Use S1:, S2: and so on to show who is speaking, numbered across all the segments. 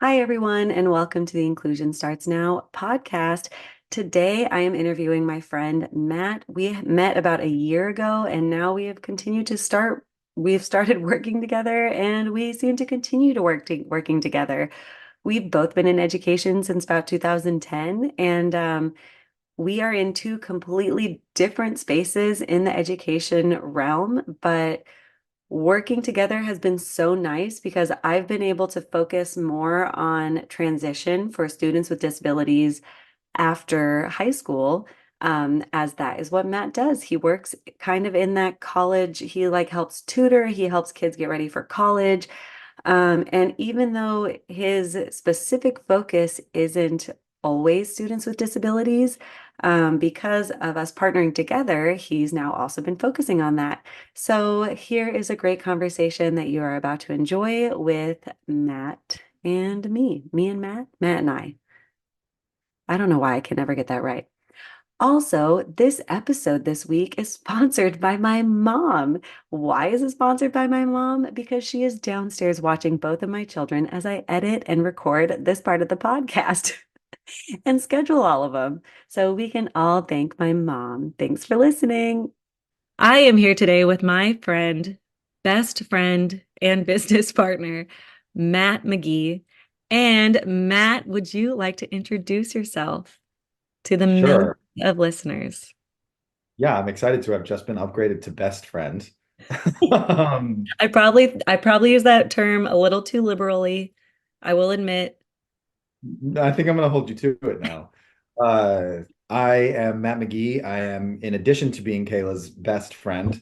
S1: Hi, everyone, and welcome to the Inclusion Starts Now podcast. Today, I am interviewing my friend Matt. We met about a year ago, and now we have continued to start. We've started working together, and we seem to continue to working together. We've both been in education since about 2010, and we are in two completely different spaces in the education realm, but working together has been so nice because I've been able to focus more on transition for students with disabilities after high school, as that is what Matt does. He works kind of in that college. He like helps tutor, he helps kids get ready for college. And even though his specific focus isn't always students with disabilities, because of us partnering together, he's now also been focusing on that. So here is a great conversation that you are about to enjoy with Matt and me and Matt, Matt and I. I don't know why I can never get that right. Also, this episode this week is sponsored by my mom. Why is it sponsored by my mom? Because she is downstairs watching both of my children as I edit and record this part of the podcast and schedule all of them. So we can all thank my mom. Thanks for listening. I am here today with my friend, best friend, and business partner, Matt McGee. And Matt, would you like to introduce yourself to the millions
S2: Sure.
S1: of listeners?
S2: Yeah, I'm excited to have just been upgraded to best friend. Um,
S1: I probably use that term a little too liberally. I will admit.
S2: I think I'm going to hold you to it now. I am Matt McGee. I am, in addition to being Kayla's best friend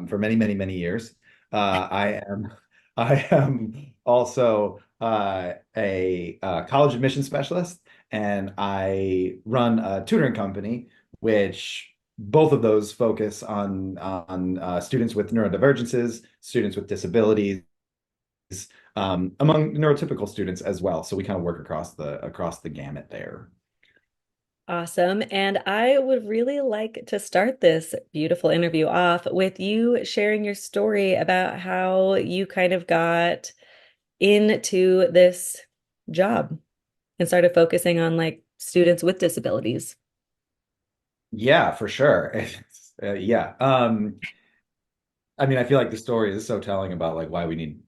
S2: for many, many, many years, I am I am also a college admission specialist, and I run a tutoring company, which both of those focus on students with neurodivergences, students with disabilities, among neurotypical students as well. So we kind of work across the gamut there.
S1: Awesome. And I would really like to start this beautiful interview off with you sharing your story about how you kind of got into this job and started focusing on like students with disabilities.
S2: Yeah, for sure. Yeah. I mean, I feel like the story is so telling about like why we need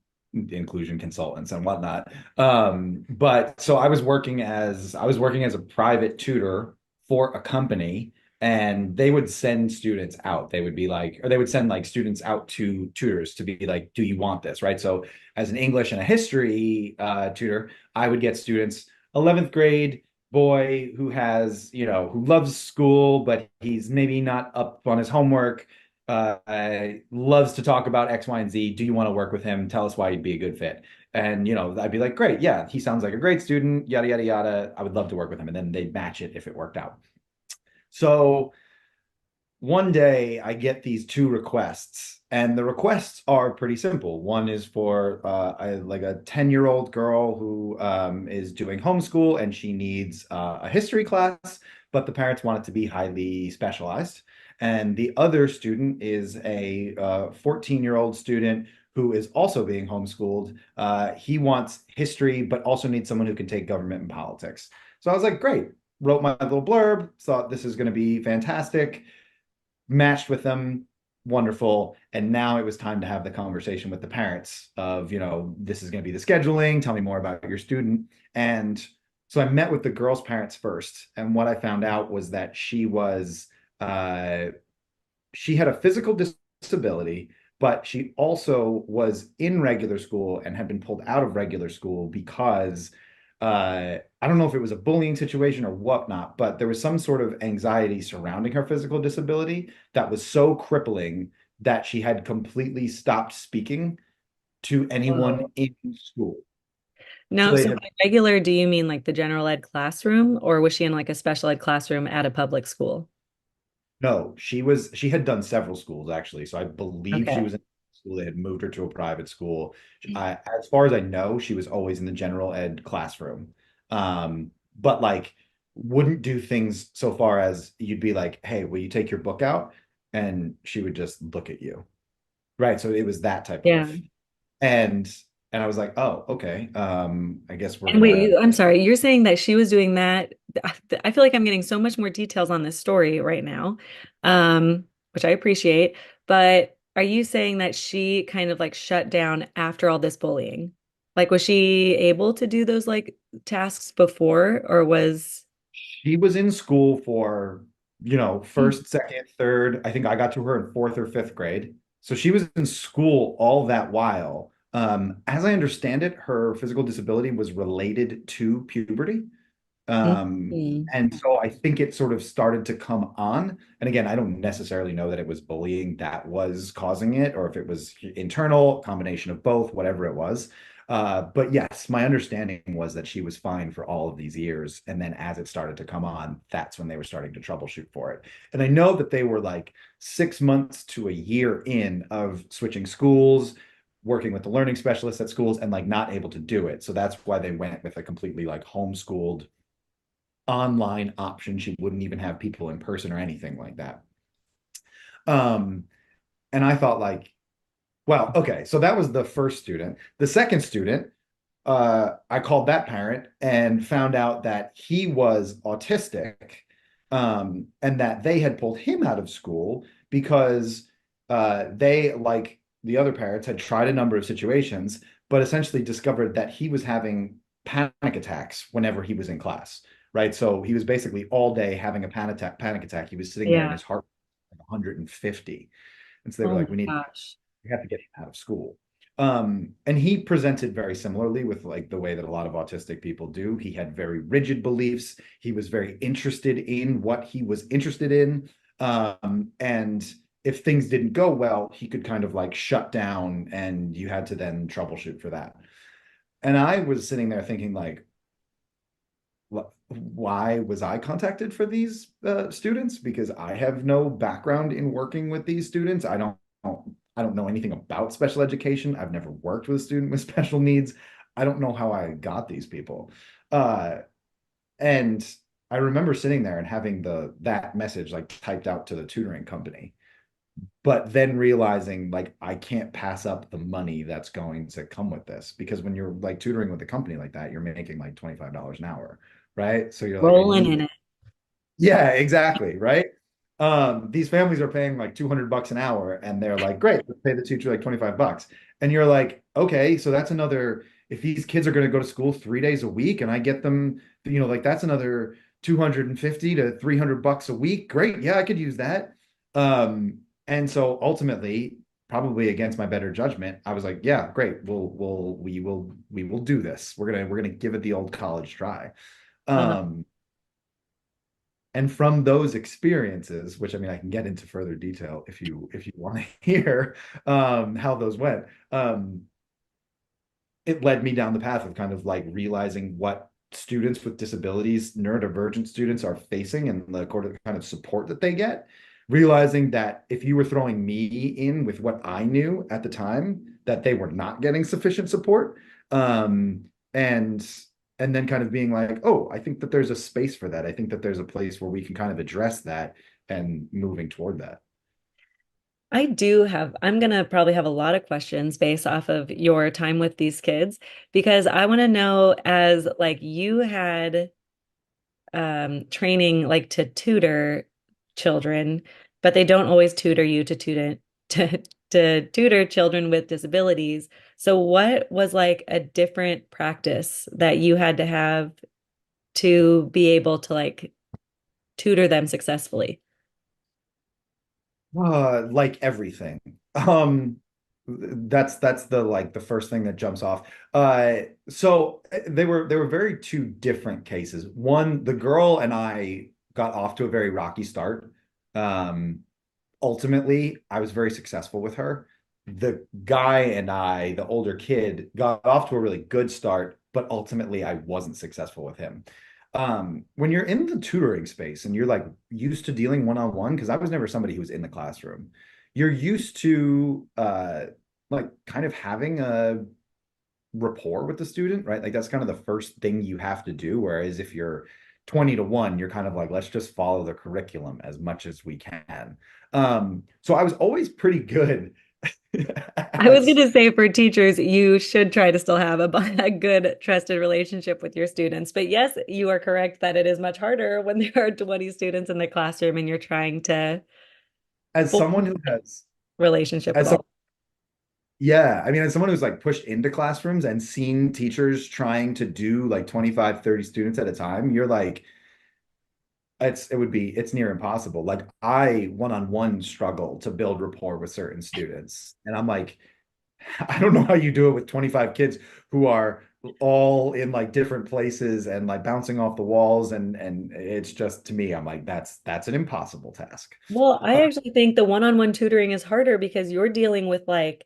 S2: inclusion consultants and whatnot. But so I was working as a private tutor for a company, and they would send students out. They would be like, or they would send like students out to tutors to be like, do you want this? Right. So as an English and a history tutor, I would get students 11th grade boy who loves school, but he's maybe not up on his homework, loves to talk about X, Y, and Z. Do you want to work with him? Tell us why he'd be a good fit. And I'd be like, great, yeah, he sounds like a great student, yada yada yada. I would love to work with him, and then they'd match it if it worked out. So one day I get these two requests, and the requests are pretty simple. One is for like a 10-year-old girl who is doing homeschool, and she needs a history class, but the parents want it to be highly specialized. And the other student is a 14-year-old student who is also being homeschooled. He wants history, but also needs someone who can take government and politics. So I was like, great. Wrote my little blurb, thought this is going to be fantastic, matched with them, wonderful. And now it was time to have the conversation with the parents of, this is going to be the scheduling. Tell me more about your student. And so I met with the girl's parents first. And what I found out was that uh, she had a physical disability, but she also was in regular school and had been pulled out of regular school because I don't know if it was a bullying situation or whatnot, but there was some sort of anxiety surrounding her physical disability that was so crippling that she had completely stopped speaking to anyone
S1: Whoa.
S2: in school. So
S1: No,
S2: they
S1: so
S2: had
S1: by regular, do you mean like the general ed classroom, or was she in like a special ed classroom at a public school?
S2: No, she had done several schools actually. So I believe she
S1: Okay.
S2: was in school. They had moved her to a private school. As far as I know, she was always in the general ed classroom. But like wouldn't do things so far as you'd be like, "Hey, will you take your book out?" And she would just look at you. Right. So it was that type
S1: Yeah.
S2: of and And I was like, oh, okay. I guess we're
S1: And wait,
S2: gonna.
S1: I'm sorry, you're saying that she was doing that. I feel like I'm getting so much more details on this story right now, which I appreciate. But are you saying that she kind of like shut down after all this bullying? Like, was she able to do those like tasks before, or was?
S2: She was in school for,
S1: Mm,
S2: first, second, third. I think I got to her in fourth or fifth grade. So she was in school all that while. As I understand it, her physical disability was related to puberty.
S1: mm,
S2: And so I think it sort of started to come on. And again, I don't necessarily know that it was bullying that was causing it, or if it was internal, combination of both, whatever it was. But yes, my understanding was that she was fine for all of these years. And then as it started to come on, that's when they were starting to troubleshoot for it. And I know that they were like 6 months to a year in of switching schools, working with the learning specialists at schools, and like not able to do it. So that's why they went with a completely like homeschooled online option. She wouldn't even have people in person or anything like that. Um, and I thought like, well, okay, so that was the first student. The second student, I called that parent and found out that he was autistic, and that they had pulled him out of school because they, like the other parents, had tried a number of situations, but essentially discovered that he was having panic attacks whenever he was in class, right? So he was basically all day having a panic attack. He was sitting there and
S1: yeah.
S2: his heart was like 150. And so they were
S1: Oh
S2: like,
S1: my gosh.
S2: we have to get him out of school. And he presented very similarly with like the way that a lot of autistic people do. He had very rigid beliefs. He was very interested in what he was interested in. And if things didn't go well, he could kind of like shut down and you had to then troubleshoot for that. And I was sitting there thinking like, why was I contacted for these students? Because I have no background in working with these students. I don't know anything about special education. I've never worked with a student with special needs. I don't know how I got these people. Uh, and I remember sitting there and having that message like typed out to the tutoring company, but then realizing like I can't pass up the money that's going to come with this because when you're like tutoring with a company like that, you're making like $25 an hour, right? So you're like, I
S1: Rolling
S2: need
S1: in
S2: it.
S1: it.
S2: Yeah, exactly, right? These families are paying like $200 an hour and they're like, great, let's pay the teacher like $25. And you're like, okay, so that's another, if these kids are going to go to school 3 days a week and I get them, like that's another 250 to $300 a week. Great. Yeah, I could use that. And so ultimately, probably against my better judgment, I was like, yeah, great. We will do this. We're gonna give it the old college try.
S1: Uh,
S2: Um, and from those experiences, which I mean, I can get into further detail if you want to hear how those went. It led me down the path of kind of like realizing what students with disabilities, neurodivergent students, are facing and the kind of support that they get. Realizing that if you were throwing me in with what I knew at the time, that they were not getting sufficient support. Um, and and then kind of being like, oh, I think that there's a space for that. I think that there's a place where we can kind of address that and moving toward that.
S1: I'm gonna probably have a lot of questions based off of your time with these kids because I want to know as like you had training like to tutor children, but they don't always tutor you to to tutor children with disabilities. So what was like a different practice that you had to have to be able to like tutor them successfully?
S2: Like everything. That's the like the first thing that jumps off. So they were very two different cases. One, the girl and I got off to a very rocky start. Um, Ultimately, I was very successful with her. The guy and I, the older kid, got off to a really good start, but ultimately I wasn't successful with him. When you're in the tutoring space and you're like used to dealing one-on-one, because I was never somebody who was in the classroom, you're used to like kind of having a rapport with the student, right? Like that's kind of the first thing you have to do. Whereas if you're 20 to 1, you're kind of like, let's just follow the curriculum as much as we can. So I was always pretty good
S1: I was going
S2: As
S1: to say for teachers, you should try to still have a good trusted relationship with your students. But yes, you are correct that it is much harder when there are 20 students in the classroom and you're trying to
S2: as
S1: hold
S2: someone who has
S1: relationship with
S2: as some
S1: all.
S2: yeah, I mean, as someone who's like pushed into classrooms and seen teachers trying to do like 25, 30 students at a time, you're like, it's near impossible. Like I one-on-one struggle to build rapport with certain students. And I'm like, I don't know how you do it with 25 kids who are all in like different places and like bouncing off the walls and it's just to me, I'm like, that's an impossible task.
S1: Well,
S2: Uh,
S1: I actually think the one-on-one tutoring is harder because you're dealing with like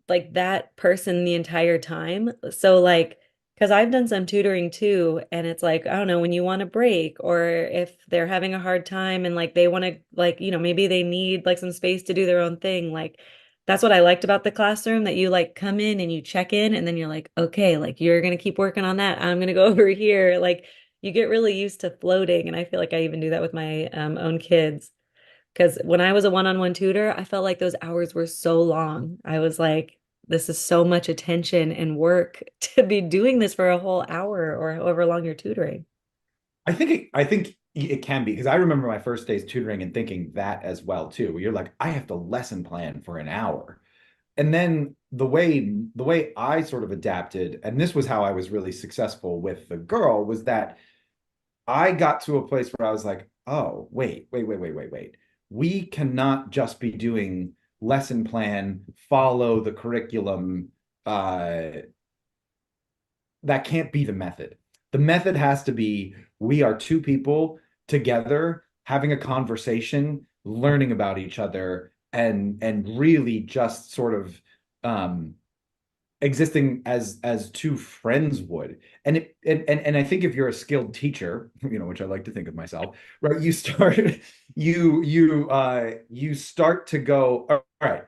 S1: that person the entire time. So like, because I've done some tutoring too, and it's like, I don't know, when you want a break or if they're having a hard time and like they want to like, maybe they need like some space to do their own thing. Like that's what I liked about the classroom that you like come in and you check in and then you're like, okay, like you're gonna keep working on that. I'm gonna go over here. Like you get really used to floating. And I feel like I even do that with my own kids. Because when I was a one-on-one tutor, I felt like those hours were so long. I was like, this is so much attention and work to be doing this for a whole hour or however long you're tutoring.
S2: I think it can be because I remember my first days tutoring and thinking that as well too. Where you're like, I have to lesson plan for an hour. And then the way I sort of adapted, and this was how I was really successful with the girl, was that I got to a place where I was like, oh, wait. We cannot just be doing lesson plan, follow the curriculum. That can't be the method. The method has to be we are two people together having a conversation, learning about each other, and really just sort of um existing as two friends would. And I think if you're a skilled teacher, which I like to think of myself, right, you start to go, all right,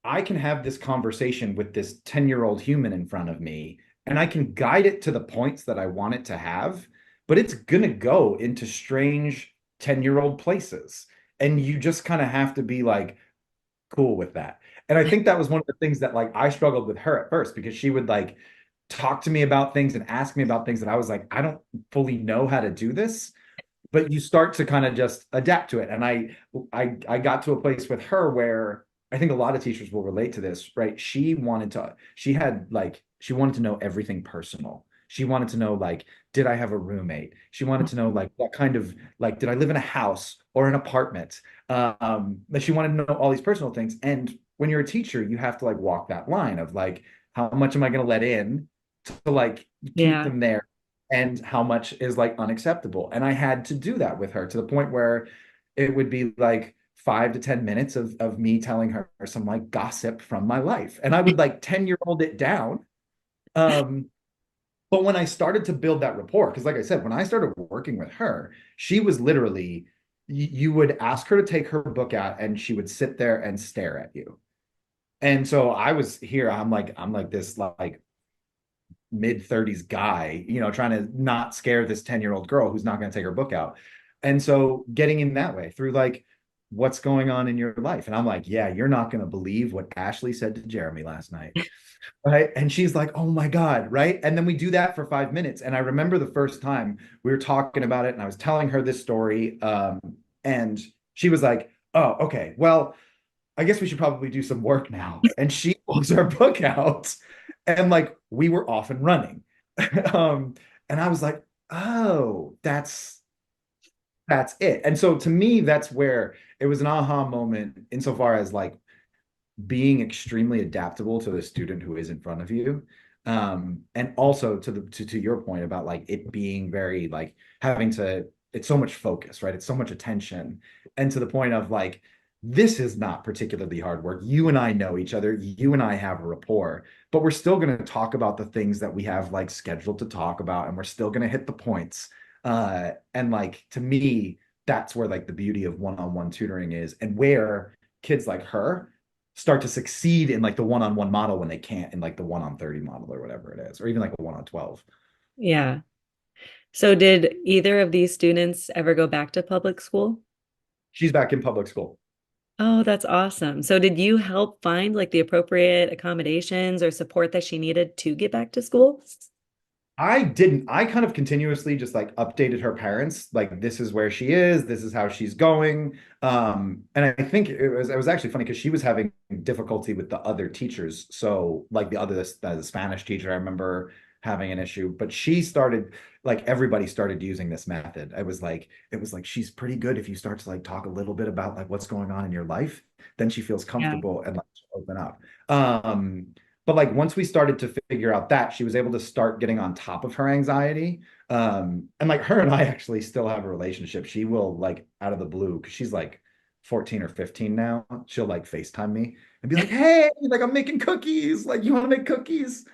S2: I can have this conversation with this 10-year-old human in front of me, and I can guide it to the points that I want it to have, but it's gonna go into strange 10-year-old places. And you just kind of have to be like, cool with that. And I think that was one of the things that like I struggled with her at first because she would like talk to me about things and ask me about things that I was like, I don't fully know how to do this, but you start to kind of just adapt to it. And I got to a place with her where I think a lot of teachers will relate to this, right? She wanted to know everything personal. She wanted to know like, did I have a roommate? She wanted to know like what kind of like did I live in a house or an apartment? But she wanted to know all these personal things. And when you're a teacher, you have to like walk that line of like, how much am I going to let in to like keep
S1: Yeah.
S2: them there and how much is like unacceptable. And I had to do that with her to the point where it would be like 5 to 10 minutes of me telling her some like gossip from my life. And I would like 10-year-old it down. Um, but when I started to build that rapport, because like I said, when I started working with her, she was literally, you would ask her to take her book out and she would sit there and stare at you. And so I was here, I'm like this like mid 30s guy, trying to not scare this 10-year-old girl who's not going to take her book out. And so getting in that way through like, what's going on in your life? And I'm like, yeah, you're not going to believe what Ashley said to Jeremy last night. Right. And she's like, oh my God. Right. And then we do that for 5 minutes. And I remember the first time we were talking about it and I was telling her this story. And she was like, oh, okay. Well, I guess we should probably do some work now. And she pulls her book out and like we were off and running. um, and I was like, oh, that's it. And so to me, that's where it was an aha moment insofar as like being extremely adaptable to the student who is in front of you. And also to your point about like it being very like having to it's so much focus, right? It's so much attention. And to the point of like this is not particularly hard work. You and I know each other. You and I have a rapport, but we're still going to talk about the things that we have like scheduled to talk about, and we're still going to hit the points. And like to me, that's where like the beauty of one-on-one tutoring is, and where kids like her start to succeed in like the one-on-one model when they can't in like the 1-on-30 model or whatever it is, or even like a 1-on-12.
S1: Yeah. So did either of these students ever go back to public school?
S2: She's back in public school.
S1: Oh, that's awesome. So did you help find like the appropriate accommodations or support that she needed to get back to school?
S2: I didn't. I kind of continuously just like updated her parents, like this is where she is, this is how she's going. And I think it was actually funny because she was having difficulty with the other teachers. So like the Spanish teacher, I remember having an issue, but she started like everybody started using this method. It was like she's pretty good if you start to like talk a little bit about like what's going on in your life, then she feels
S1: Yeah.
S2: comfortable and like open up. But like once we started to figure out that, she was able to start getting on top of her anxiety. And like her and I actually still have a relationship. She will like out of the blue, because she's like 14 or 15 now, she'll like FaceTime me and be like, hey, like I'm making cookies. Like, you want to make cookies?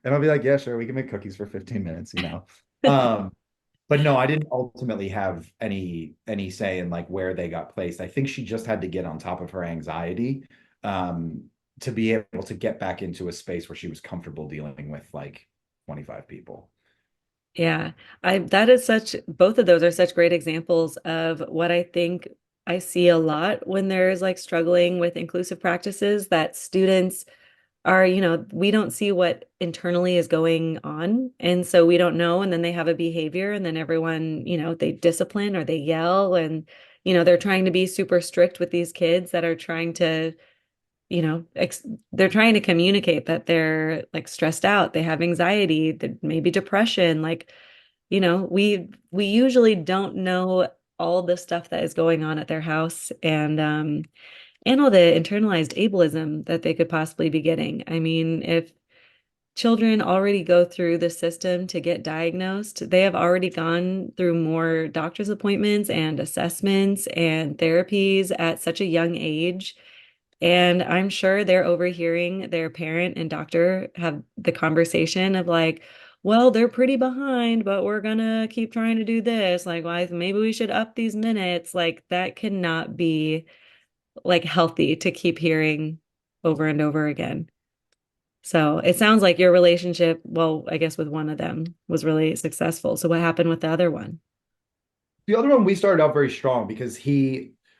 S2: And I'll be like, yeah, sure, we can make cookies for 15 minutes, you know. But no, I didn't ultimately have any say in like where they got placed. I think she just had to get on top of her anxiety um, to be able to get back into a space where she was comfortable dealing with like 25 people.
S1: Yeah, I that is such both of those are such great examples of what I think I see a lot when there's like struggling with inclusive practices that students are, we don't see what internally is going on. And so we don't know. And then they have a behavior, and then everyone, they discipline or they yell, and, they're trying to be super strict with these kids that are trying to they're trying to communicate that they're like stressed out, they have anxiety, that maybe depression, like, we usually don't know all the stuff that is going on at their house, and all the internalized ableism that they could possibly be getting. I mean, if children already go through the system to get diagnosed, they have already gone through more doctor's appointments and assessments and therapies at such a young age. And I'm sure they're overhearing their parent and doctor have the conversation of like, well, they're pretty behind, but we're gonna keep trying to do this. Like, why maybe we should up these minutes. Like, that cannot be like healthy to keep hearing over and over again. So it sounds like your relationship, well, I guess with one of them was really successful. So what happened with the other one?
S2: The other one we started out very strong because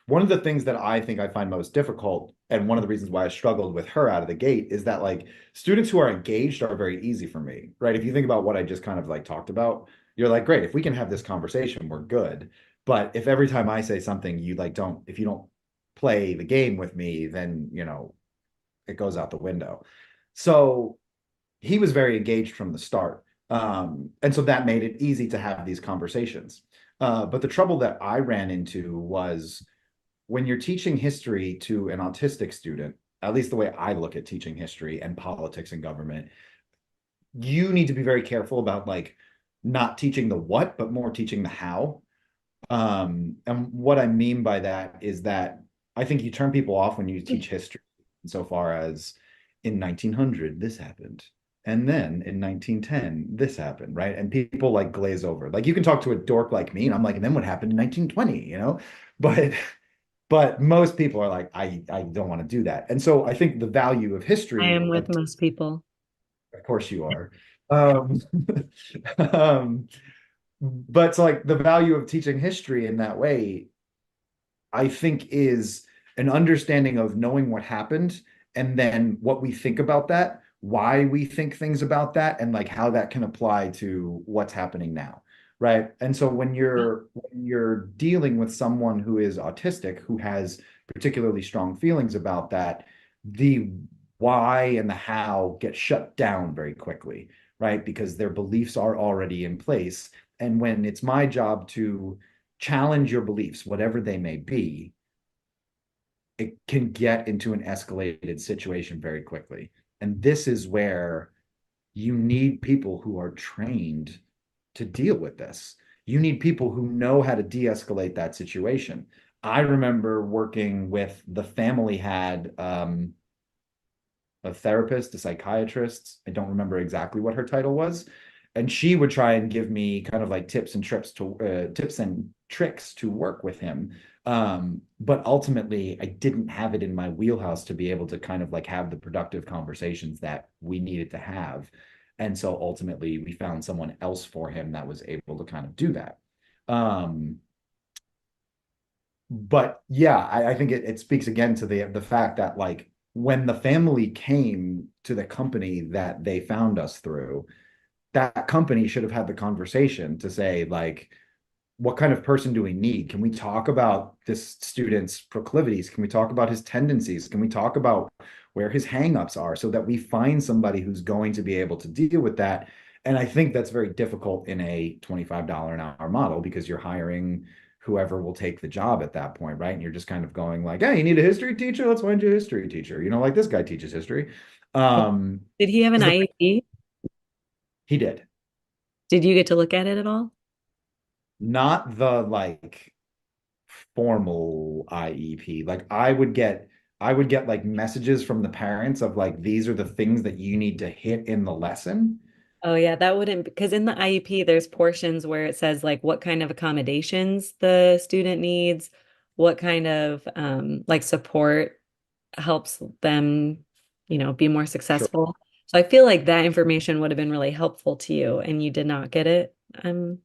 S2: one of the things that I think I find most difficult, and one of the reasons why I struggled with her out of the gate, is that like students who are engaged are very easy for me, right? If you think about what I just kind of like talked about, you're like, great, if we can have this conversation, we're good. But if every time I say something, if you don't play the game with me, then, it goes out the window. So he was very engaged from the start. And so that made it easy to have these conversations. But the trouble that I ran into was when you're teaching history to an autistic student, at least the way I look at teaching history and politics and government, you need to be very careful about like not teaching the what, but more teaching the how. And what I mean by that is that I think you turn people off when you teach history, insofar as in 1900, this happened. And then in 1910, this happened, right? And people like glaze over. Like you can talk to a dork like me, and I'm like, and then what happened in 1920, you know? But but most people are like, I don't want to do that. And so I think the value of
S1: I
S2: history,
S1: am with most people.
S2: of course you are. Um, um, but so like the value of teaching history in that way, I think, is an understanding of knowing what happened and then what we think about that, why we think things about that, and like how that can apply to what's happening now. Right. And so when you're dealing with someone who is autistic, who has particularly strong feelings about that, the why and the how get shut down very quickly, right? Because their beliefs are already in place. And when it's my job to challenge your beliefs, whatever they may be, it can get into an escalated situation very quickly. And this is where you need people who are trained to deal with this. You need people who know how to de-escalate that situation. I remember working with the family had a therapist, a psychiatrist. I don't remember exactly what her title was. And she would try and give me kind of like tips and tricks to work with him. But ultimately, I didn't have it in my wheelhouse to be able to kind of like have the productive conversations that we needed to have. And so ultimately, we found someone else for him that was able to kind of do that. Um, But yeah, I think it speaks again to the fact that like when the family came to the company that they found us through, that company should have had the conversation to say like, what kind of person do we need? Can we talk about this student's proclivities? Can we talk about his tendencies? Can we talk about where his hangups are so that we find somebody who's going to be able to deal with that? And I think that's very difficult in a $25 an hour model because you're hiring whoever will take the job at that point, right? And you're just kind of going like, hey, you need a history teacher? Let's find you a history teacher. You know, like this guy teaches history. Um,
S1: Did he have an
S2: because
S1: IEP?
S2: he did.
S1: Did you get to look at it at all?
S2: Not the like formal IEP. Like I would get like messages from the parents of like these are the things that you need to hit in the lesson.
S1: Oh yeah, that wouldn't because in the IEP there's portions where it says like what kind of accommodations the student needs, what kind of like support helps them, be more
S2: Sure.
S1: successful. So I feel like that information would have been really helpful to you and you did not get it, I'm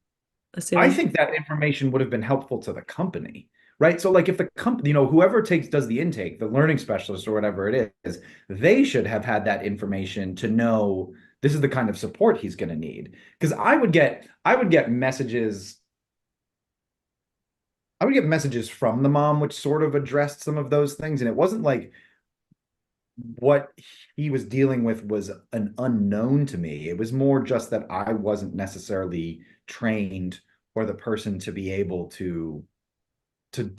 S2: I
S1: assuming.
S2: think that information would have been helpful to the company, right? So like if the company, you know, whoever does the intake, the learning specialist or whatever it is, they should have had that information to know this is the kind of support he's going to need. Because I would get messages I would get messages from the mom, which sort of addressed some of those things. And it wasn't like what he was dealing with was an unknown to me. It was more just that I wasn't necessarily trained or the person to be able to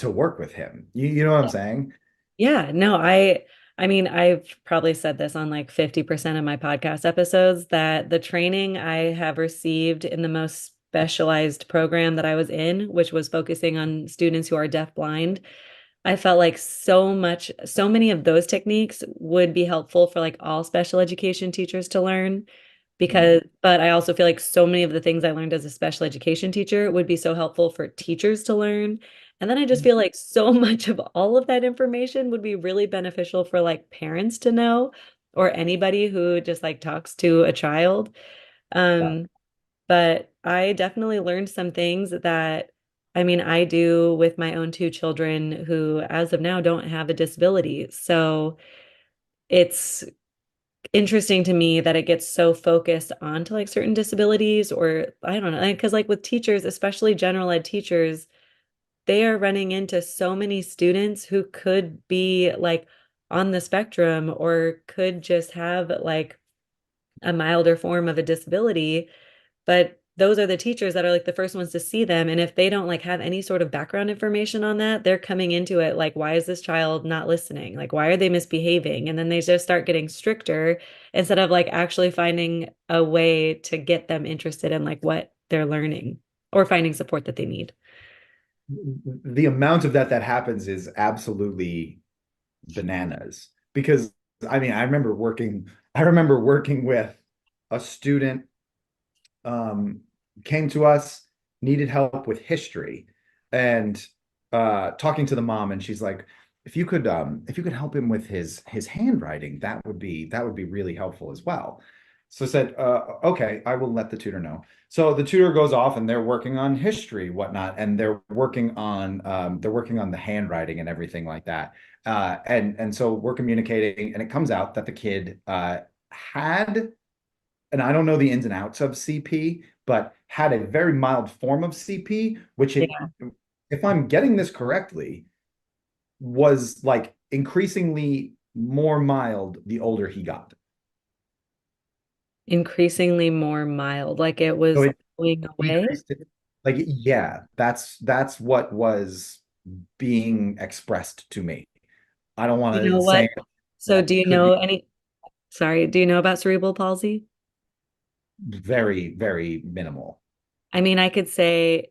S2: work with him. You know what I'm saying?
S1: Yeah, no, I mean, I've probably said this on like 50% of my podcast episodes that the training I have received in the most specialized program that I was in, which was focusing on students who are deaf blind, I felt like so many of those techniques would be helpful for like all special education teachers to learn
S2: Mhm.
S1: but I also feel like so many of the things I learned as a special education teacher would be so helpful for teachers to learn. And then I just feel like so much of all of that information would be really beneficial for like parents to know or anybody who just like talks to a child.
S2: Yeah.
S1: Um, but I definitely learned some things that I mean, I do with my own two children who, as of now, don't have a disability. So it's interesting to me that it gets so focused onto like certain disabilities or I don't know, because like with teachers, especially general ed teachers, they are running into so many students who could be like on the spectrum or could just have like a milder form of a disability, but those are the teachers that are like the first ones to see them. And if they don't like have any sort of background information on that, they're coming into it like, why is this child not listening? Like, why are they misbehaving? And then they just start getting stricter instead of like actually finding a way to get them interested in like what they're learning or finding support that they need.
S2: The amount of that happens is absolutely bananas because I mean, I remember working with a student um, came to us, needed help with history, and talking to the mom, and she's like, if you could help him with his handwriting, that would be really helpful as well. So I said, okay, I will let the tutor know. So the tutor goes off and they're working on history, whatnot, and they're working on the handwriting and everything like that. And so we're communicating, and it comes out that the kid had and I don't know the ins and outs of CP, but had a very mild form of CP, which
S1: Yeah.
S2: if I'm getting this correctly, was like increasingly more mild the older he got.
S1: Increasingly more mild, like it
S2: So
S1: was
S2: it
S1: going away.
S2: decreased it. Like, yeah, that's what was being expressed to me. I don't want
S1: You know
S2: to say
S1: what? So
S2: that
S1: do you
S2: could be
S1: know any, sorry, do you know about cerebral palsy?
S2: very, very minimal.
S1: I mean, I could say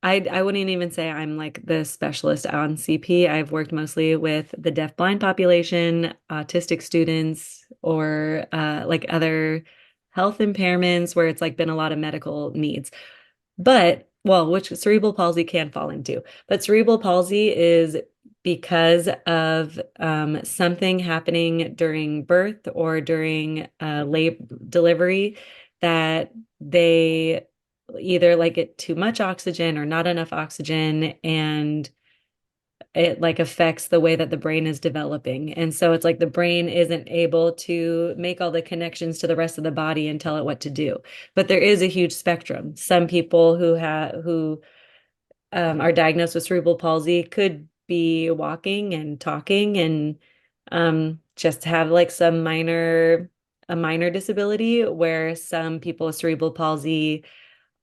S1: I wouldn't even say I'm like the specialist on CP. I've worked mostly with the deaf-blind population, autistic students, or like other health impairments where it's like been a lot of medical needs. But, well, which cerebral palsy can fall into. But cerebral palsy is because of something happening during birth or during lab delivery that they either like get too much oxygen or not enough oxygen. And it like affects the way that the brain is developing. And so it's like the brain isn't able to make all the connections to the rest of the body and tell it what to do. But there is a huge spectrum. Some people who are diagnosed with cerebral palsy could be walking and talking and just have like a minor disability, where some people with cerebral palsy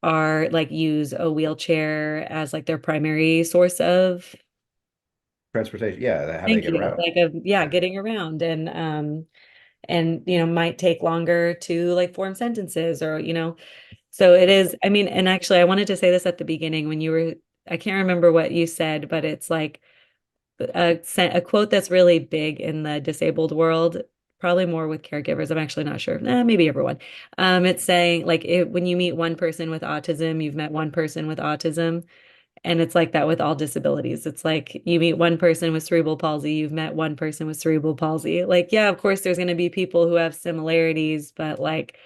S1: are like use a wheelchair as like their primary source of,
S2: Transportation. Yeah, how they
S1: thank
S2: get
S1: you,
S2: around.
S1: like of, yeah, getting around and might take longer to like form sentences or so it is. I mean, and actually I wanted to say this at the beginning when you were, I can't remember what you said, but it's like a quote that's really big in the disabled world, probably more with caregivers. I'm actually not sure. Maybe everyone. It's saying like when you meet one person with autism, you've met one person with autism. And it's like that with all disabilities. It's like you meet one person with cerebral palsy, you've met one person with cerebral palsy. Like, yeah, of course, there's going to be people who have similarities, but like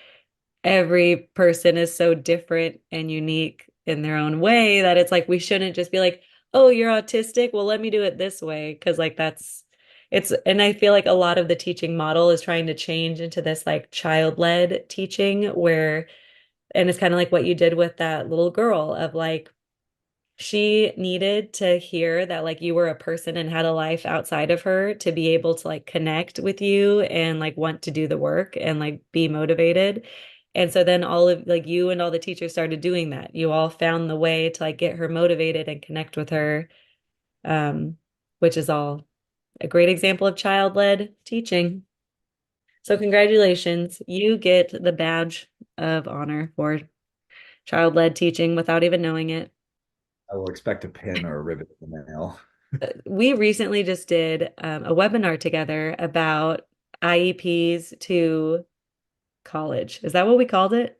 S1: every person is so different and unique in their own way that it's like we shouldn't just be like, oh, you're autistic. Well, let me do it this way. Cause like and I feel like a lot of the teaching model is trying to change into this like child-led teaching where, and it's kind of like what you did with that little girl of like, she needed to hear that like you were a person and had a life outside of her to be able to like connect with you and like want to do the work and like be motivated. And so then all of like you and all the teachers started doing that. You all found the way to like get her motivated and connect with her, um, which is all a great example of child-led teaching. So congratulations, you get the badge of honor for child-led teaching without even knowing it.
S2: I will expect a pin or a ribbon in the mail.
S1: We recently just did a webinar together about IEPs to college. Is that what we called it?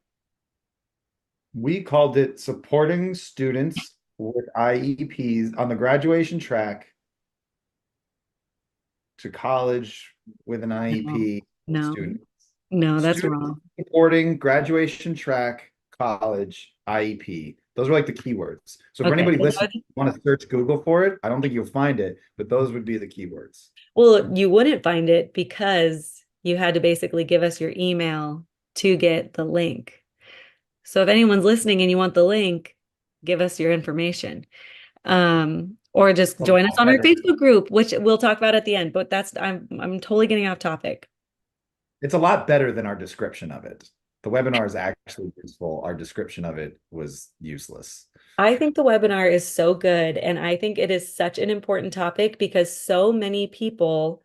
S2: We called it supporting students with IEPs on the graduation track to college with an
S1: No,
S2: IEP
S1: no,
S2: student.
S1: no, that's
S2: Students
S1: wrong.
S2: supporting graduation track, college, IEP. Those are like the keywords. So for
S1: Okay.
S2: anybody listening, if you want to search Google for it, I don't think you'll find it, but those would be the keywords.
S1: Well, you wouldn't find it because you had to basically give us your email to get the link. So if anyone's listening and you want the link, give us your information. Or just
S2: It's a
S1: join us
S2: lot
S1: on our
S2: better.
S1: Facebook group, which we'll talk about at the end. But I'm totally getting off topic.
S2: It's a lot better than our description of it. The webinar is actually useful. Our description of it was useless.
S1: I think the webinar is so good, and I think it is such an important topic because so many people,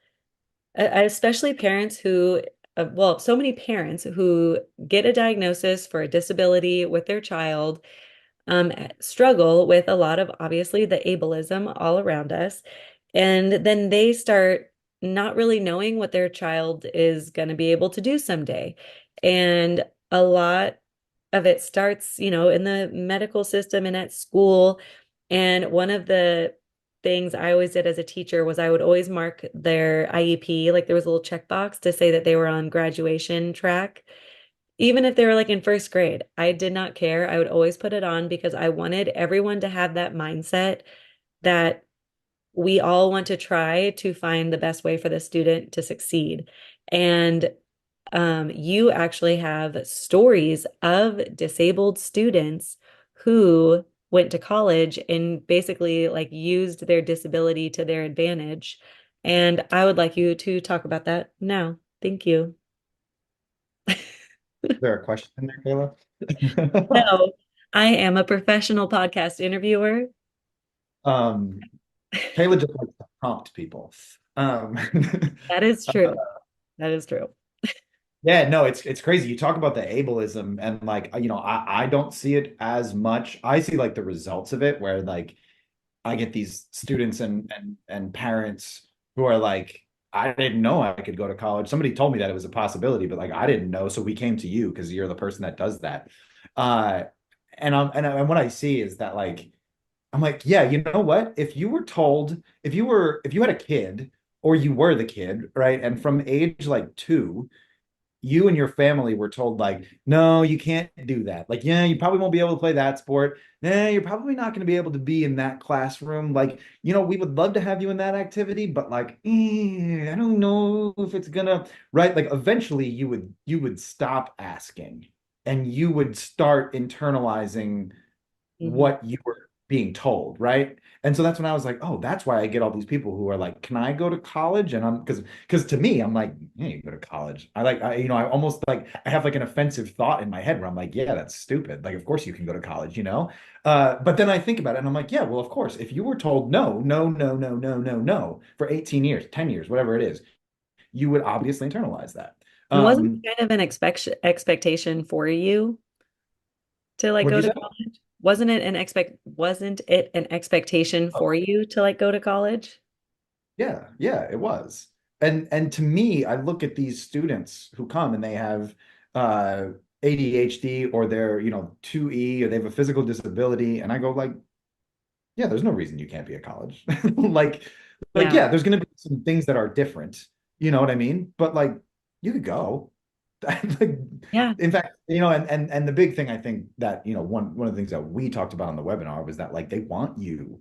S1: especially parents who, well, so many parents who get a diagnosis for a disability with their child, struggle with a lot of obviously the ableism all around us. And then they start not really knowing what their child is going to be able to do someday. And a lot of it starts, in the medical system and at school. And one of the things I always did as a teacher was I would always mark their IEP, like there was a little checkbox to say that they were on graduation track. Even if they were like in first grade, I did not care. I would always put it on because I wanted everyone to have that mindset that we all want to try to find the best way for the student to succeed. And you actually have stories of disabled students who went to college and basically like used their disability to their advantage. And I would like you to talk about that now. Thank you.
S2: Is there a question in there, Kayla?
S1: No, I am a professional podcast interviewer.
S2: Um, Kayla just likes to prompt people. Um,
S1: That is true. That is true.
S2: yeah, no, it's crazy. You talk about the ableism and like, I don't see it as much. I see like the results of it where like I get these students and parents who are like, I didn't know I could go to college. Somebody told me that it was a possibility, but like I didn't know, so we came to you because you're the person that does that. Uh, and what I see is that like I'm like, yeah, you know what? If you were told, if you had a kid or you were the kid, right? And from age like 2 you and your family were told like, no, you can't do that. Like, yeah, you probably won't be able to play that sport. Nah, you're probably not going to be able to be in that classroom. Like, we would love to have you in that activity, but like, I don't know if it's gonna, right? Like eventually you would stop asking and you would start internalizing
S1: Mhm.
S2: what you were being told, right? And so that's when I was like, oh, that's why I get all these people who are like, can I go to college? And I'm because to me, I'm like, yeah, you go to college. I almost like I have like an offensive thought in my head where I'm like, yeah, that's stupid. Like, of course you can go to college. But then I think about it and I'm like, yeah, well, of course, if you were told no, no, no, no, no, no, no for 18 years, 10 years, whatever it is, you would obviously internalize that.
S1: And wasn't
S2: Um,
S1: it kind of an expectation for you to like
S2: what'd
S1: go
S2: you
S1: to
S2: say?
S1: college? Wasn't it an expectation
S2: Oh,
S1: for you to like go to college?
S2: yeah, yeah, it was. And to me, I look at these students who come and they have uh ADHD or they're, 2E or they have a physical disability and I go like, yeah, there's no reason you can't be at college. Like
S1: Yeah.
S2: yeah, there's going to be some things that are different, you know what I mean? But like you could go. Like
S1: Yeah.
S2: in fact, and the big thing I think that, one of the things that we talked about on the webinar was that like they want you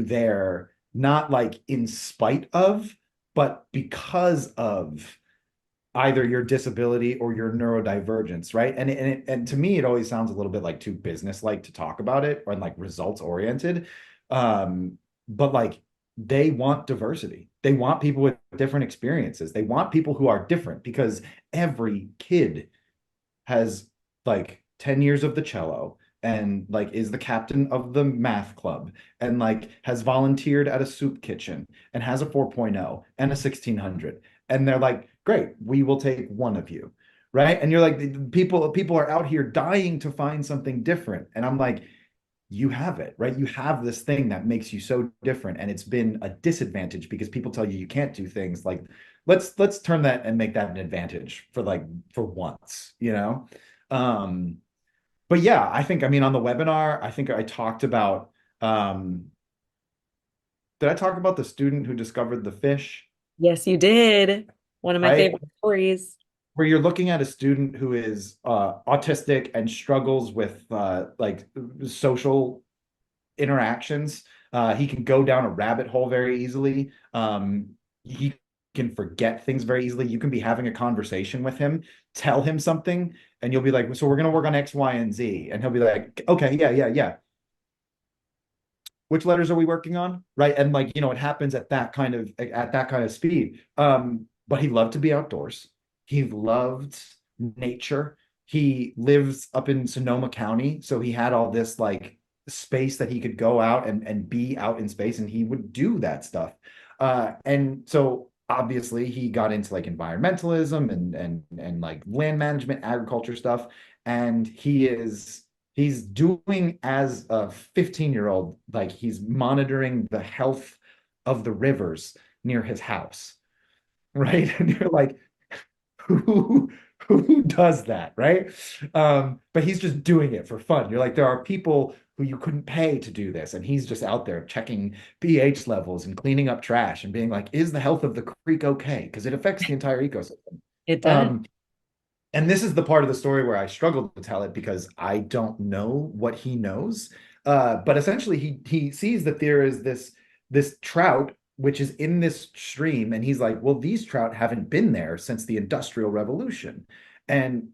S2: there, not like in spite of, but because of either your disability or your neurodivergence, right? And to me, it always sounds a little bit like too business-like to talk about it or like results oriented. But like they want diversity. They want people with different experiences. They want people who are different because every kid has like 10 years of the cello and like is the captain of the math club and like has volunteered at a soup kitchen and has a 4.0 and a 1600 and they're like great, we will take one of you, right? And you're like people are out here dying to find something different and I'm like you have it, right? You have this thing that makes you so different and it's been a disadvantage because people tell you you can't do things like let's turn that and make that an advantage for once. um but yeah, I think, I mean, on the webinar I think I talked about, um did I talk about the student who discovered the fish,
S1: Yes, you did. One of my
S2: right?
S1: favorite stories.
S2: Where you're looking at a student who is autistic and struggles with like social interactions. He can go down a rabbit hole very easily. He can forget things very easily. You can be having a conversation with him, tell him something, and you'll be like, "So we're gonna work on X, Y, and Z," and he'll be like, "Okay, yeah, yeah, yeah. Which letters are we working on?" Right? And like, it happens at that kind of speed. But he loved to be outdoors. He loved nature. He lives up in Sonoma County, so he had all this like space that he could go out and be out in space, and he would do that stuff. And so obviously he got into like environmentalism and like land management, agriculture stuff, and he's doing as a 15-year-old, like he's monitoring the health of the rivers near his house, right? And you're like, who who does that, right? But he's just doing it for fun. You're like, there are people who you couldn't pay to do this, and he's just out there checking pH levels and cleaning up trash and being like, is the health of the creek okay? Because it affects the entire ecosystem.
S1: It does.
S2: Um, and this is the part of the story where I struggle to tell it because I don't know what he knows. But essentially, he sees that there is this trout which is in this stream, and he's like, "Well, these trout haven't been there since the Industrial Revolution, and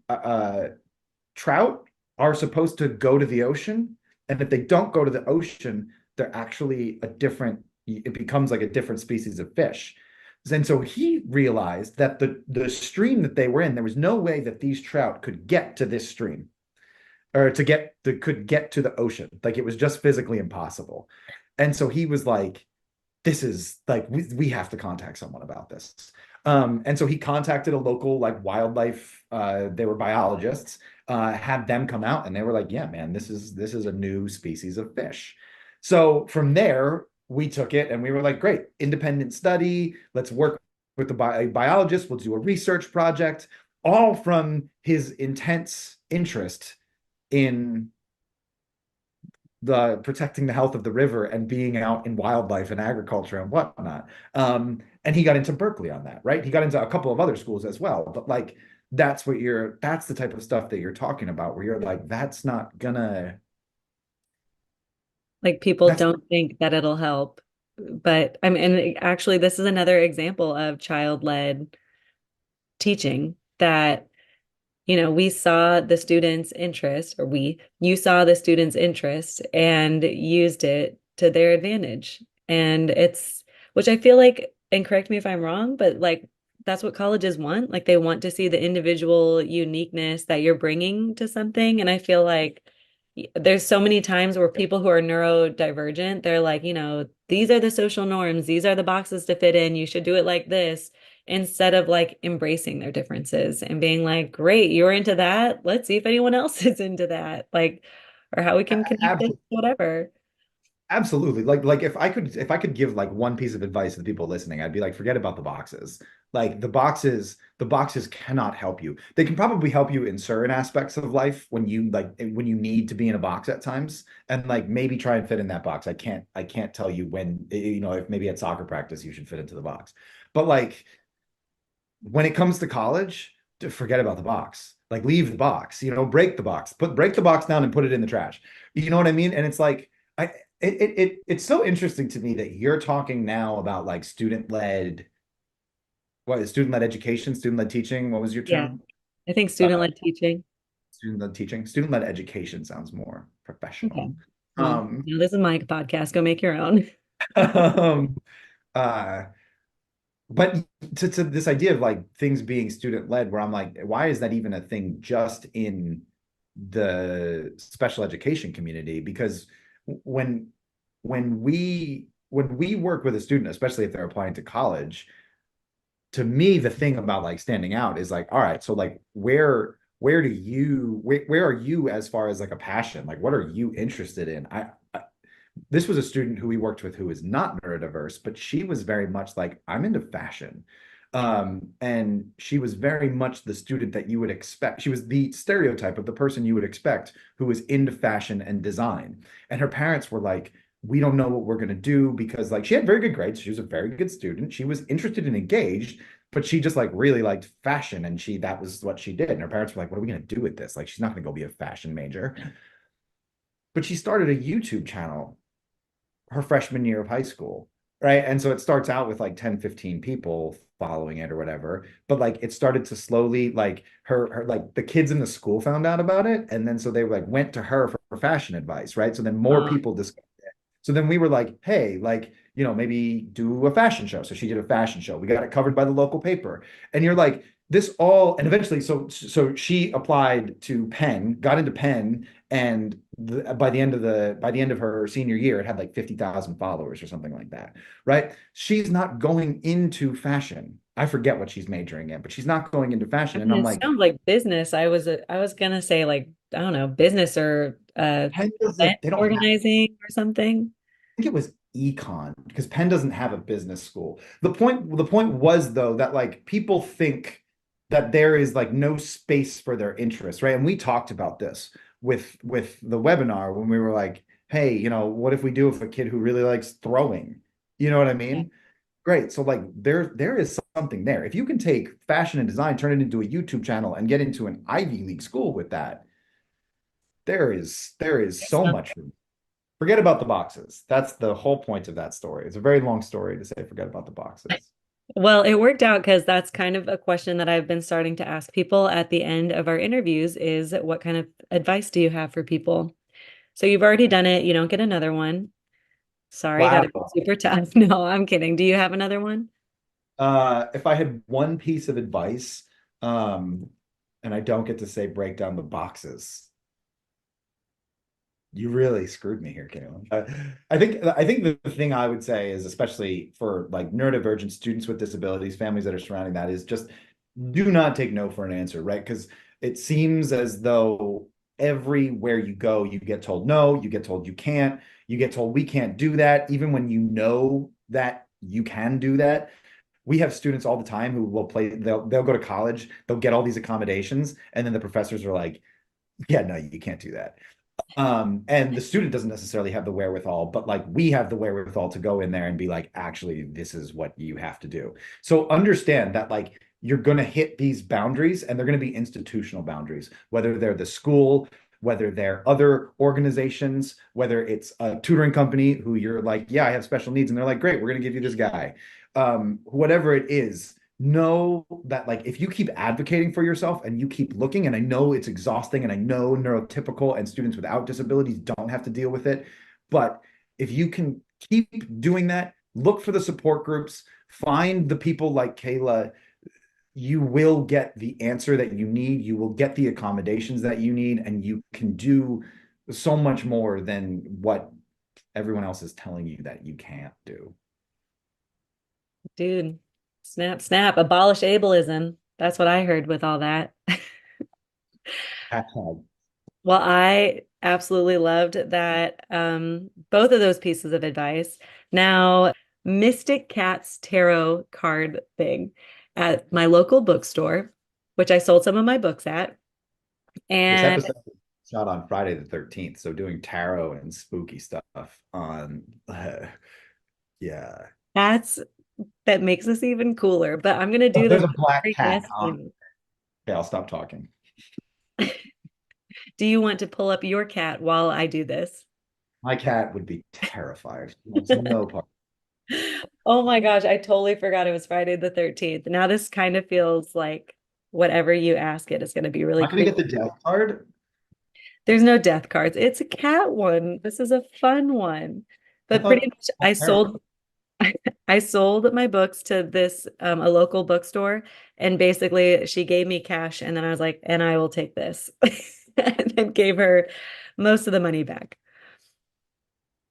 S2: trout are supposed to go to the ocean, and if they don't go to the ocean, they're actually a different. It becomes like a different species of fish." And so he realized that the stream that they were in, there was no way that these trout could get to this stream or could get to the ocean. Like it was just physically impossible. And so he was like, this is like we have to contact someone about this. And so he contacted a local like wildlife, they were biologists, had them come out and they were like, yeah, man, this is a new species of fish. So from there, we took it and we were like, great, independent study. Let's work with the biologist. We'll do a research project, all from his intense interest in the protecting the health of the river and being out in wildlife and agriculture and whatnot. And he got into Berkeley on that, right? He got into a couple of other schools as well, but like that's the type of stuff that you're talking about where you're like, that's not gonna,
S1: Like people
S2: that's
S1: don't think that it'll help. But I mean, and actually, this is another example of child-led teaching that, we saw the student's interest, or you saw the student's interest and used it to their advantage. And which I feel like, and correct me if I'm wrong, but like that's what colleges want. Like they want to see the individual uniqueness that you're bringing to something. And I feel like there's so many times where people who are neurodivergent, they're like, these are the social norms, these are the boxes to fit in, you should do it like this, instead of like embracing their differences and being like, great, you're into that. Let's see if anyone else is into that. Like, or how we can connect this,
S2: absolutely.
S1: whatever.
S2: Absolutely. Like if I could give like one piece of advice to the people listening, I'd be like, forget about the boxes. Like the boxes cannot help you. They can probably help you in certain aspects of life when you need to be in a box at times and like maybe try and fit in that box. I can't tell you when, if maybe at soccer practice you should fit into the box. But like when it comes to college, to forget about the box. Like leave the box, break the box, break the box down and put it in the trash. You know what I mean? And it's like I it's so interesting to me that you're talking now about like student-led education, student-led teaching. What was your
S1: Yeah.
S2: term?
S1: I think
S2: Uh,
S1: student-led teaching.
S2: student-led teaching. Student-led education sounds more
S1: Okay.
S2: professional.
S1: Well,
S2: Um,
S1: this is my podcast. Go make your own.
S2: um, uh, but to this idea of like things being student led, where I'm like, why is that even a thing just in the special education community? Because when when we work with a student, especially if they're applying to college, to me, the thing about like standing out is like, all right, so like where are you as far as like a passion? Like, what are you interested in? This was a student who we worked with who is not neurodiverse, but she was very much like, I'm into fashion. And she was very much the student that you would expect. She was the stereotype of the person you would expect who was into fashion and design. And her parents were like, we don't know what we're going to do because like she had very good grades. She was a very good student. She was interested and engaged, but she just like really liked fashion and that was what she did. And her parents were like, what are we going to do with this? Like, she's not going to go be a fashion major. But she started a YouTube channel her freshman year of high school, right? And so it starts out with like 10, 15 people following it or whatever, but like it started to slowly like her like the kids in the school found out about it, and then so they like went to her for fashion advice, right? So then more
S1: Uh,
S2: people discovered it. So then we were like, hey, like, maybe do a fashion show. So she did a fashion show. We got it covered by the local paper. And you're like, this all, and eventually, so she applied to Penn, got into Penn, and by the end of her senior year, it had like 50,000 followers or something like that, right? She's not going into fashion. I forget what she's majoring in, but she's not going into
S1: I
S2: fashion. And
S1: mean,
S2: I'm
S1: it
S2: like,
S1: sounds like business. I was gonna say like, I don't know, business or
S2: Penn
S1: event
S2: doesn't, they don't have,
S1: organizing or something.
S2: I think it was econ because Penn doesn't have a business school. The point was though that like people think that there is like no space for their interests, right? And we talked about this with the webinar when we were like, hey, what if we do with a kid who really likes throwing? You know what I
S1: Yeah.
S2: mean? Great. So like there is something there. If you can take fashion and design, turn it into a YouTube channel and get into an Ivy League school with that, there is
S1: There's
S2: so
S1: some-
S2: much room. Forget about the boxes. That's the whole point of that story. It's a very long story to say forget about the boxes.
S1: Well, it worked out because that's kind of a question that I've been starting to ask people at the end of our interviews is what kind of advice do you have for people? So you've already done it. You don't get another one. Sorry, got to be
S2: Wow.
S1: super tough. No, I'm kidding. Do you have another one?
S2: If I had one piece of advice, um, and I don't get to say break down the boxes, you really screwed me here, Caitlin. I think the thing I would say is, especially for like neurodivergent students with disabilities, families that are surrounding that, is just do not take no for an answer, right? Because it seems as though everywhere you go, you get told no, you get told you can't, you get told we can't do that, even when you know that you can do that. We have students all the time who will play, they'll go to college, they'll get all these accommodations, and then the professors are like, yeah, no, you can't do that. And the student doesn't necessarily have the wherewithal, but like we have the wherewithal to go in there and be like, actually, this is what you have to do. So understand that like you're going to hit these boundaries and they're going to be institutional boundaries, whether they're the school, whether they're other organizations, whether it's a tutoring company who you're like, yeah, I have special needs. And they're like, great, we're going to give you this guy. Whatever it is, know that like if you keep advocating for yourself and you keep looking, and I know it's exhausting and I know neurotypical and students without disabilities don't have to deal with it, but if you can keep doing that, look for the support groups, find the people like Kayla, you will get the answer that you need, you will get the accommodations that you need, and you can do so much more than what everyone else is telling you that you can't do.
S1: Dude, snap, snap, abolish ableism. That's what I heard with all that.
S2: Hashtag.
S1: Well, I absolutely loved that both of those pieces of advice. Now, Mystic Cat's tarot card thing at my local bookstore, which I sold some of my books at.
S2: This
S1: And
S2: episode was shot on Friday the 13th, so doing tarot and spooky stuff on yeah.
S1: that's that makes us even cooler. But I'm gonna
S2: Oh,
S1: do
S2: there's
S1: this
S2: a black
S1: very
S2: cat
S1: guest
S2: on. Okay, I'll stop talking.
S1: Do you want to pull up your cat while I do this?
S2: My cat would be terrified. She wants no part.
S1: Oh my gosh, I totally forgot it was Friday the 13th. Now this kind of feels like whatever you ask it is going to be really
S2: I'm gonna
S1: creepy.
S2: get the death card.
S1: There's no death cards. It's a cat one. This is a fun one.
S2: I
S1: But pretty
S2: thought
S1: much I
S2: tarot.
S1: sold I sold my books to this a local bookstore, and basically she gave me cash, and then I was like, and I will take this. And then gave her most of the money back.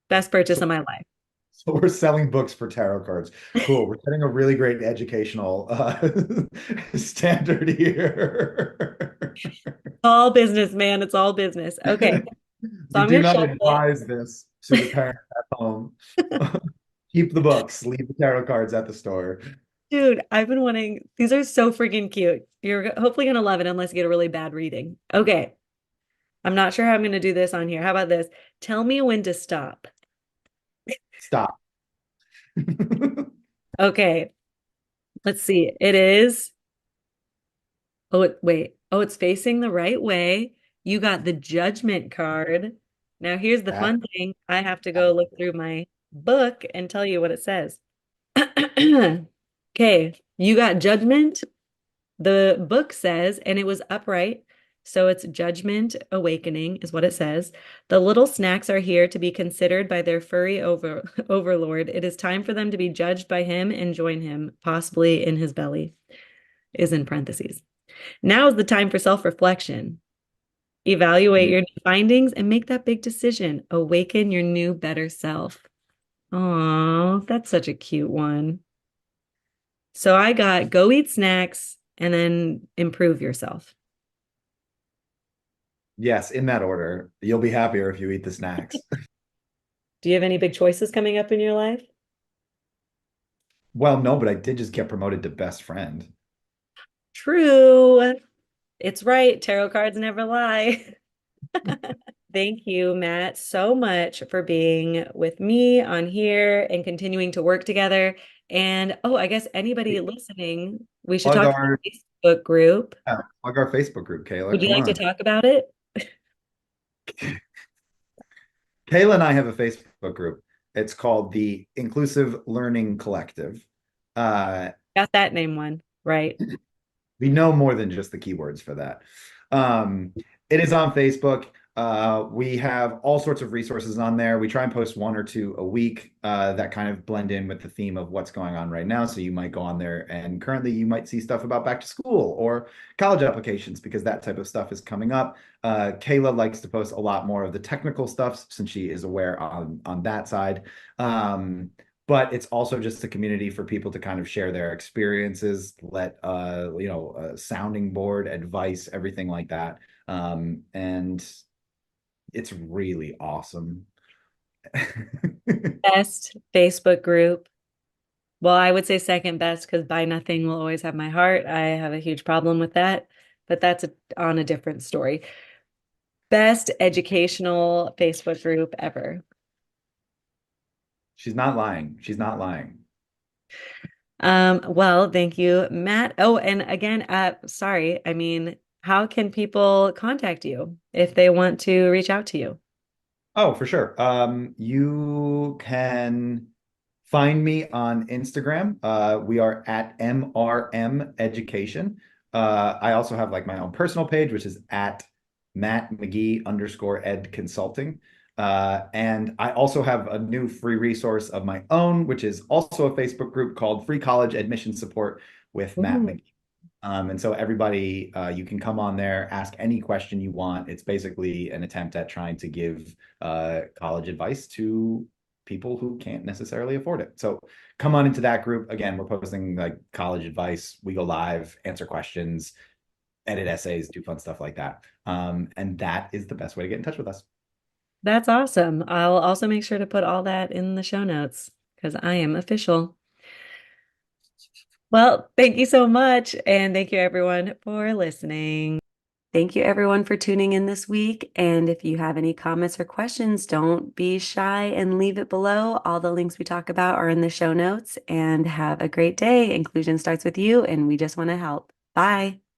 S1: Best purchase
S2: So,
S1: of my life.
S2: so we're selling books for tarot cards. Cool. We're setting a really great educational standard here.
S1: All business, man. It's all business. Okay. So
S2: We
S1: I'm
S2: do
S1: gonna
S2: not
S1: shelve it.
S2: advise this to the parents at home. Keep the books, leave the tarot cards at the store.
S1: Dude, I've been wanting, these are so freaking cute. You're hopefully gonna love it unless you get a really bad reading. Okay. I'm not sure how I'm gonna do this on here. How about this? Tell me when to stop.
S2: Stop.
S1: Okay. Let's see. It is. Wait. Oh, it's facing the right way. You got the judgment card. Now, here's the
S2: That,
S1: fun thing. I have to go look through my book and tell you what it says. Okay, you got judgment. The book says, and it was upright. So it's judgment awakening, is what it says. The little snacks are here to be considered by their furry overlord. It is time for them to be judged by him and join him, possibly in his belly, is in parentheses. Now is the time for self-reflection. Evaluate your new findings and make that big decision. Awaken your new, better self. Oh, that's such a cute one. So I got go eat snacks and then improve yourself.
S2: yes, in that order. You'll be happier if you eat the snacks.
S1: Do you have any big choices coming up in your life?
S2: Well, no, but I did just get promoted to best friend.
S1: True. It's right. Tarot cards never lie. Thank you, Matt, so much for being with me on here and continuing to work together. And oh, I guess anybody listening, we should
S2: Plug
S1: talk about
S2: our
S1: the Facebook group.
S2: plug our Facebook group, Kayla.
S1: Would you
S2: Come
S1: like to
S2: on.
S1: talk about it?
S2: Kayla and I have a Facebook group. It's called the Inclusive Learning Collective. Uh,
S1: Got that name one, right?
S2: we know more than just the keywords for that. Um, it is on Facebook. We have all sorts of resources on there. We try and post one or two a week that kind of blend in with the theme of what's going on right now. So you might go on there and currently you might see stuff about back to school or college applications because that type of stuff is coming up. Kayla likes to post a lot more of the technical stuff since she is aware on that side. But it's also just a community for people to kind of share their experiences, let sounding board, advice, everything like that. And it's really awesome.
S1: Best Facebook group. Well, I would say second best because Buy Nothing will always have my heart. I have a huge problem with that, but that's on a different story. Best educational Facebook group ever.
S2: She's not lying. She's not lying.
S1: Well, thank you, Matt. Oh, and again, sorry. I mean, how can people contact you if they want to reach out to you?
S2: Oh, for sure. You can find me on Instagram. We are at MRM Education. I also have like my own personal page, which is at Matt McGee underscore ed consulting. And I also have a new free resource of my own, which is also a Facebook group called Free College Admission Support with Matt
S1: Ooh,
S2: McGee. And so everybody, you can come on there, ask any question you want. It's basically an attempt at trying to give college advice to people who can't necessarily afford it. So come on into that group. Again, we're posting like college advice. We go live, answer questions, edit essays, do fun stuff like that. And that is the best way to get in touch with us.
S1: that's awesome. I'll also make sure to put all that in the show notes because I am official. Well, thank you so much. And thank you, everyone, for listening. Thank you, everyone, for tuning in this week. And if you have any comments or questions, don't be shy and leave it below. All the links we talk about are in the show notes. And have a great day. Inclusion starts with you, and we just want to help. Bye.